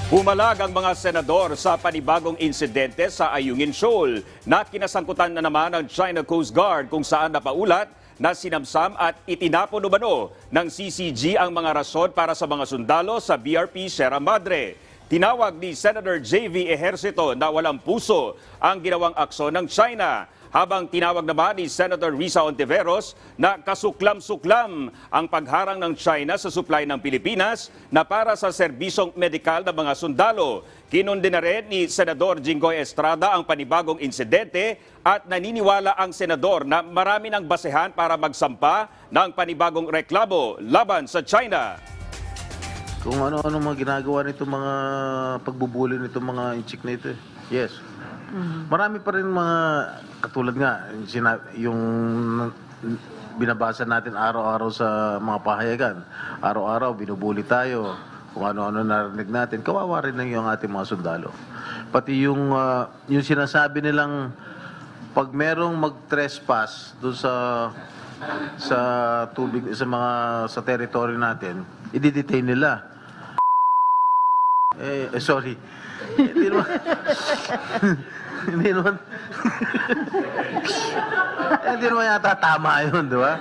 Pumalag ang mga senador sa panibagong insidente sa Ayungin Shoal na kinasangkutan na naman ng China Coast Guard kung saan napaulat na sinamsam at itinapon umano ng CCG ang mga rason para sa mga sundalo sa BRP Sierra Madre. Tinawag ni Senator J.V. Ejercito na walang puso ang ginawang aksyon ng China. Habang tinawag naman ni Senator Risa Hontiveros na kasuklam-suklam ang pagharang ng China sa supply ng Pilipinas na para sa serbisyong medikal ng mga sundalo. Kinundi na rin ni Senador Jinggoy Estrada ang panibagong insidente at naniniwala ang senador na marami ng basehan para magsampa ng panibagong reklamo laban sa China. Kung ano-ano mga ginagawa nito mga pagbubuli nito mga inchik na ito. Yes. Marami pa rin mga katulad nga yung binabasa natin araw-araw sa mga pahayagan. Araw-araw binubuli tayo. Kung ano-ano narinig natin, kawawa rin lang yung ating mga sundalo. Pati yung sinasabi nilang pag merong mag-trespass doon sa tubig sa territory natin, i-detain nila. Sorry. Hindi naman hindi naman yata tama yun, di ba?